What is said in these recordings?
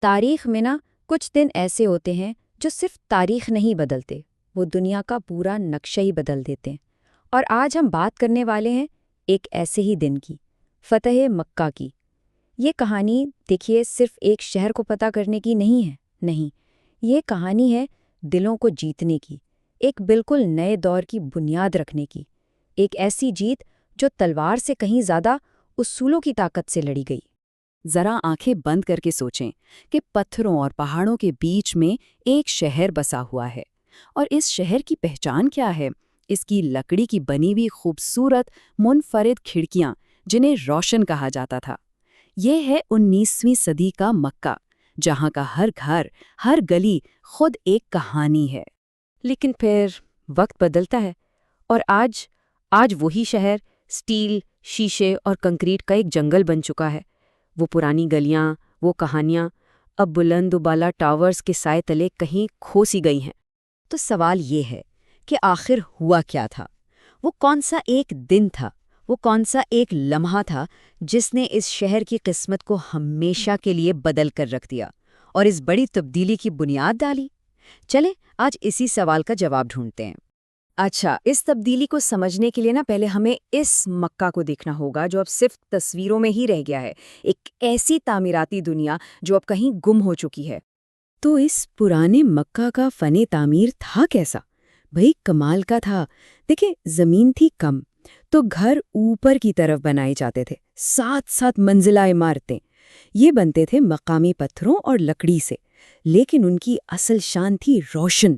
تاریخ میں کچھ دن ایسے ہوتے ہیں جو صرف تاریخ نہیں بدلتے، وہ دنیا کا پورا نقشہ ہی بدل دیتے ہیں۔ اور آج ہم بات کرنے والے ہیں ایک ایسے ہی دن کی، فتح مکہ کی۔ یہ کہانی دیکھیے صرف ایک شہر کو فتح کرنے کی نہیں، یہ کہانی ہے دلوں کو جیتنے کی، ایک بالکل نئے دور کی بنیاد رکھنے کی، ایک ایسی جیت جو تلوار سے کہیں زیادہ اصولوں کی طاقت سے لڑی گئی۔ ذرا آنکھیں بند کر کے سوچیں کہ پتھروں اور پہاڑوں کے بیچ میں ایک شہر بسا ہوا ہے، اور اس شہر کی پہچان کیا ہے؟ اس کی لکڑی کی بنی ہوئی خوبصورت منفرد کھڑکیاں، جنہیں روشن کہا جاتا تھا۔ یہ ہے 19ویں صدی کا مکہ، جہاں کا ہر گھر، ہر گلی خود ایک کہانی ہے۔ لیکن پھر وقت بدلتا ہے، اور آج وہی شہر سٹیل، شیشے اور کنکریٹ کا ایک جنگل بن چکا ہے۔ وہ پرانی گلیاں، وہ کہانیاں اب بلند و بالا ٹاورز کے سائے تلے کہیں کھو سی گئی ہیں۔ تو سوال یہ ہے کہ آخر ہوا کیا تھا؟ وہ کون سا ایک دن تھا، وہ کون سا ایک لمحہ تھا جس نے اس شہر کی قسمت کو ہمیشہ کے لیے بدل کر رکھ دیا اور اس بڑی تبدیلی کی بنیاد ڈالی؟ چلیں آج اسی سوال کا جواب ڈھونڈتے ہیں۔ اچھا، اس تبدیلی کو سمجھنے کے لیے پہلے ہمیں اس مکہ کو دیکھنا ہوگا جو اب صرف تصویروں میں ہی رہ گیا ہے، ایک ایسی تعمیراتی دنیا جو اب کہیں گم ہو چکی ہے۔ تو اس پرانے مکہ کا فن تعمیر تھا کیسا؟ بھئی کمال کا تھا۔ دیکھیں، زمین تھی کم تو گھر اوپر کی طرف بنائے جاتے تھے، ساتھ منزلہ عمارتیں۔ یہ بنتے تھے مقامی پتھروں اور لکڑی سے، لیکن ان کی اصل شان تھی روشن۔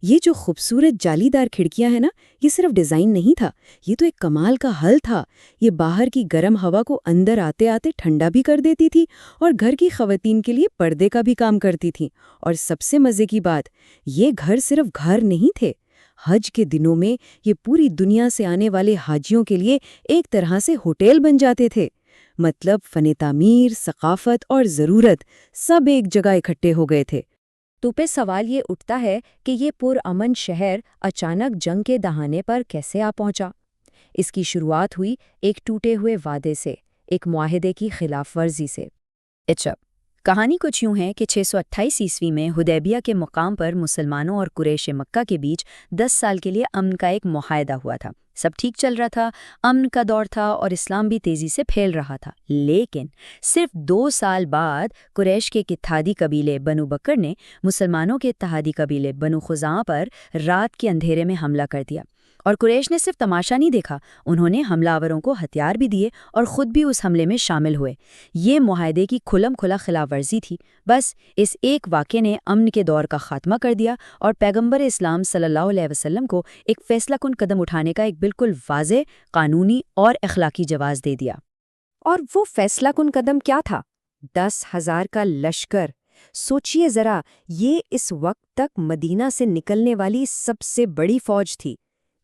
یہ جو خوبصورت جالی دار کھڑکیاں ہیں یہ صرف ڈیزائن نہیں تھا، یہ تو ایک کمال کا حل تھا۔ یہ باہر کی گرم ہوا کو اندر آتے آتے ٹھنڈا بھی کر دیتی تھی، اور گھر کی خواتین کے لیے پردے کا بھی کام کرتی تھی۔ اور سب سے مزے کی بات، یہ گھر صرف گھر نہیں تھے، حج کے دنوں میں یہ پوری دنیا سے آنے والے حاجیوں کے لیے ایک طرح سے ہوٹل بن جاتے تھے۔ مطلب فن تعمیر، ثقافت اور ضرورت سب ایک جگہ اکٹھے ہو گئے تھے۔ تو پہ سوال یہ اٹھتا ہے کہ یہ پرامن شہر اچانک جنگ کے دہانے پر کیسے آ پہنچا؟ اس کی شروعات ہوئی ایک ٹوٹے ہوئے وعدے سے، ایک معاہدے کی خلاف ورزی سے۔ کہانی کچھ یوں ہے کہ 628 عیسوی میں حدیبیہ کے مقام پر مسلمانوں اور قریش مکہ کے بیچ 10 سال کے لیے امن کا ایک معاہدہ ہوا تھا۔ سب ٹھیک چل رہا تھا، امن کا دور تھا اور اسلام بھی تیزی سے پھیل رہا تھا۔ لیکن صرف 2 سال بعد قریش کے اتحادی قبیلے بنو بکر نے مسلمانوں کے اتحادی قبیلے بنو خزاعہ پر رات کے اندھیرے میں حملہ کر دیا۔ اور قریش نے صرف تماشا نہیں دیکھا، انہوں نے حملہ آوروں کو ہتھیار بھی دیے اور خود بھی اس حملے میں شامل ہوئے۔ یہ معاہدے کی کھلم کھلا خلاف ورزی تھی۔ بس اس ایک واقعے نے امن کے دور کا خاتمہ کر دیا اور پیغمبر اسلام صلی اللہ علیہ وسلم کو ایک فیصلہ کن قدم اٹھانے کا ایک بالکل واضح قانونی اور اخلاقی جواز دے دیا۔ اور وہ فیصلہ کن قدم کیا تھا؟ 10,000 کا لشکر۔ سوچئے ذرا، یہ اس وقت تک مدینہ سے نکلنے والی سب سے بڑی فوج تھی۔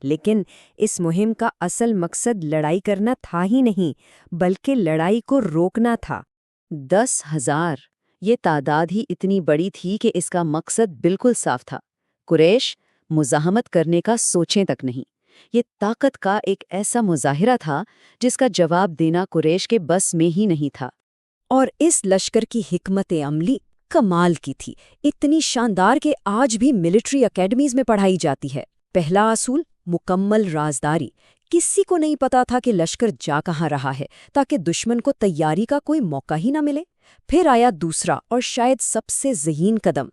لیکن اس مہم کا اصل مقصد لڑائی کرنا تھا ہی نہیں، بلکہ لڑائی کو روکنا تھا۔ 10,000، یہ تعداد ہی اتنی بڑی تھی کہ اس کا مقصد بالکل صاف تھا۔ قریش مزاحمت کرنے کا سوچیں تک نہیں۔ یہ طاقت کا ایک ایسا مظاہرہ تھا جس کا جواب دینا قریش کے بس میں ہی نہیں تھا۔ اور اس لشکر کی حکمت عملی کمال کی تھی، اتنی شاندار کہ آج بھی ملٹری اکیڈمیز میں پڑھائی جاتی ہے۔ پہلا اصول، مکمل رازداری۔ کسی کو نہیں پتا تھا کہ لشکر جا کہاں رہا ہے، تاکہ دشمن کو تیاری کا کوئی موقع ہی نہ ملے۔ پھر آیا دوسرا اور شاید سب سے ذہین قدم،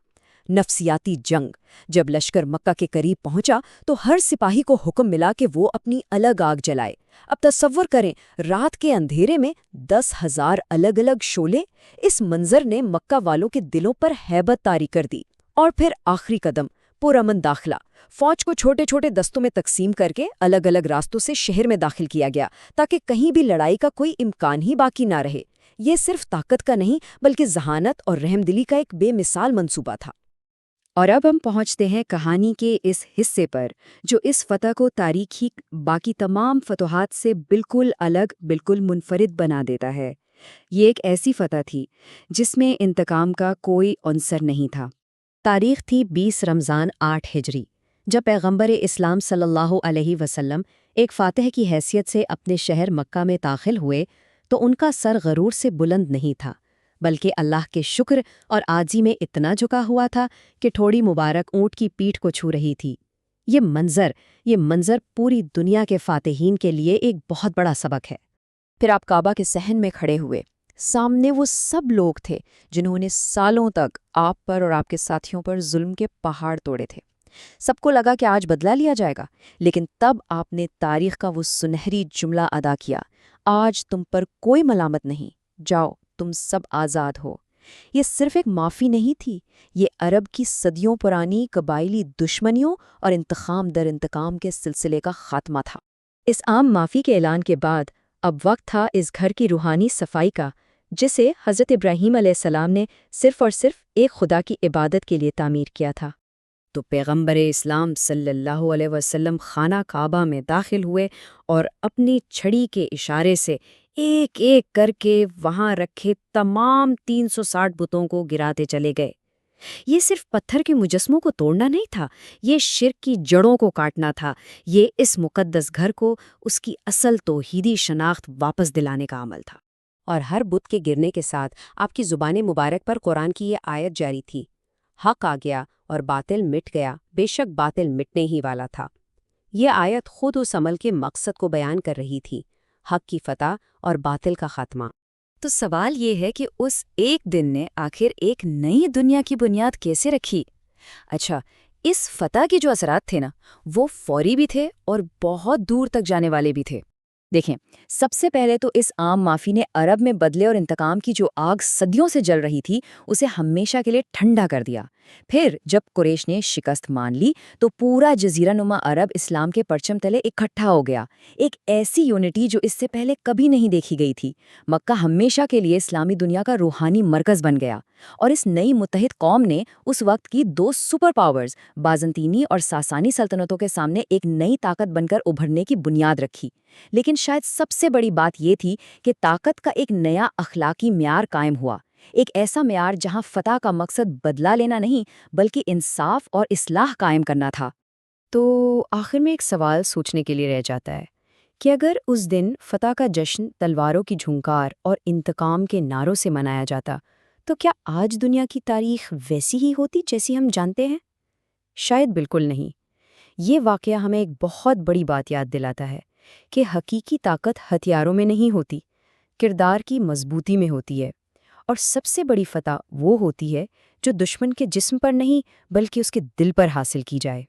نفسیاتی جنگ۔ جب لشکر مکہ کے قریب پہنچا تو ہر سپاہی کو حکم ملا کہ وہ اپنی الگ آگ جلائے۔ اب تصور کریں، رات کے اندھیرے میں 10,000 الگ الگ شعلے۔ اس منظر نے مکہ والوں کے دلوں پر ہیبت طاری کر دی۔ اور پھر آخری قدم، پرامن داخلہ۔ فوج کو چھوٹے چھوٹے دستوں میں تقسیم کر کے الگ الگ راستوں سے شہر میں داخل کیا گیا، تاکہ کہیں بھی لڑائی کا کوئی امکان ہی باقی نہ رہے۔ یہ صرف طاقت کا نہیں بلکہ ذہانت اور رحم دلی کا ایک بے مثال منصوبہ تھا۔ اور اب ہم پہنچتے ہیں کہانی کے اس حصے پر جو اس فتح کو تاریخی باقی تمام فتوحات سے بالکل الگ، بالکل منفرد بنا دیتا ہے۔ یہ ایک ایسی فتح تھی جس میں انتقام کا کوئی عنصر نہیں تھا۔ تاریخ تھی 20 رمضان 8 ہجری، جب پیغمبر اسلام صلی اللہ علیہ وسلم ایک فاتح کی حیثیت سے اپنے شہر مکہ میں داخل ہوئے تو ان کا سر غرور سے بلند نہیں تھا، بلکہ اللہ کے شکر اور عاجزی میں اتنا جھکا ہوا تھا کہ تھوڑی مبارک اونٹ کی پیٹھ کو چھو رہی تھی۔ یہ منظر پوری دنیا کے فاتحین کے لیے ایک بہت بڑا سبق ہے۔ پھر آپ کعبہ کے صحن میں کھڑے ہوئے، سامنے وہ سب لوگ تھے جنہوں نے سالوں تک آپ پر اور آپ کے ساتھیوں پر ظلم کے پہاڑ توڑے تھے۔ سب کو لگا کہ آج بدلہ لیا جائے گا، لیکن تب آپ نے تاریخ کا وہ سنہری جملہ ادا کیا، آج تم پر کوئی ملامت نہیں، جاؤ تم سب آزاد ہو۔ یہ صرف ایک معافی نہیں تھی، یہ عرب کی صدیوں پرانی قبائلی دشمنیوں اور انتقام در انتقام کے سلسلے کا خاتمہ تھا۔ اس عام معافی کے اعلان کے بعد اب وقت تھا اس گھر کی روحانی صفائی کا، جسے حضرت ابراہیم علیہ السلام نے صرف اور صرف ایک خدا کی عبادت کے لیے تعمیر کیا تھا۔ تو پیغمبر اسلام صلی اللہ علیہ وسلم خانہ کعبہ میں داخل ہوئے اور اپنی چھڑی کے اشارے سے ایک ایک کر کے وہاں رکھے تمام 360 بتوں کو گراتے چلے گئے۔ یہ صرف پتھر کے مجسموں کو توڑنا نہیں تھا، یہ شرک کی جڑوں کو کاٹنا تھا، یہ اس مقدس گھر کو اس کی اصل توحیدی شناخت واپس دلانے کا عمل تھا۔ اور ہر بت کے گرنے کے ساتھ آپ کی زبان مبارک پر قرآن کی یہ آیت جاری تھی، حق آ گیا اور باطل مٹ گیا، بے شک باطل مٹنے ہی والا تھا۔ یہ آیت خود اس عمل کے مقصد کو بیان کر رہی تھی، حق کی فتح اور باطل کا خاتمہ۔ تو سوال یہ ہے کہ اس ایک دن نے آخر ایک نئی دنیا کی بنیاد کیسے رکھی؟ اچھا، اس فتح کے جو اثرات تھے نا، وہ فوری بھی تھے اور بہت دور تک جانے والے بھی تھے۔ دیکھیں، سب سے پہلے تو اس عام معافی نے عرب میں بدلے اور انتقام کی جو آگ صدیوں سے جل رہی تھی اسے ہمیشہ کے لیے ٹھنڈا کر دیا۔ پھر جب قریش نے شکست مان لی تو پورا جزیرہ نما عرب اسلام کے پرچم تلے اکٹھا ہو گیا، ایک ایسی یونٹی جو اس سے پہلے کبھی نہیں دیکھی گئی تھی۔ مکہ ہمیشہ کے لیے اسلامی دنیا کا روحانی مرکز بن گیا، اور اس نئی متحد قوم نے اس وقت کی دو سپر پاورز بازنطینی اور ساسانی سلطنتوں کے سامنے ایک نئی طاقت بن کر ابھرنے کی بنیاد رکھی۔ لیکن شاید سب سے بڑی بات یہ تھی کہ طاقت کا ایک نیا اخلاقی معیار قائم ہوا، ایک ایسا معیار جہاں فتح کا مقصد بدلہ لینا نہیں بلکہ انصاف اور اصلاح قائم کرنا تھا۔ تو آخر میں ایک سوال سوچنے کے لیے رہ جاتا ہے کہ اگر اس دن فتح کا جشن تلواروں کی جھنکار اور انتقام کے نعروں سے منایا جاتا تو کیا آج دنیا کی تاریخ ویسی ہی ہوتی جیسی ہم جانتے ہیں؟ شاید بالکل نہیں۔ یہ واقعہ ہمیں ایک بہت بڑی بات یاد دلاتا ہے کہ حقیقی طاقت ہتھیاروں میں نہیں ہوتی، کردار کی مضبوطی میں ہوتی ہے، اور سب سے بڑی فتح وہ ہوتی ہے جو دشمن کے جسم پر نہیں بلکہ اس کے دل پر حاصل کی جائے۔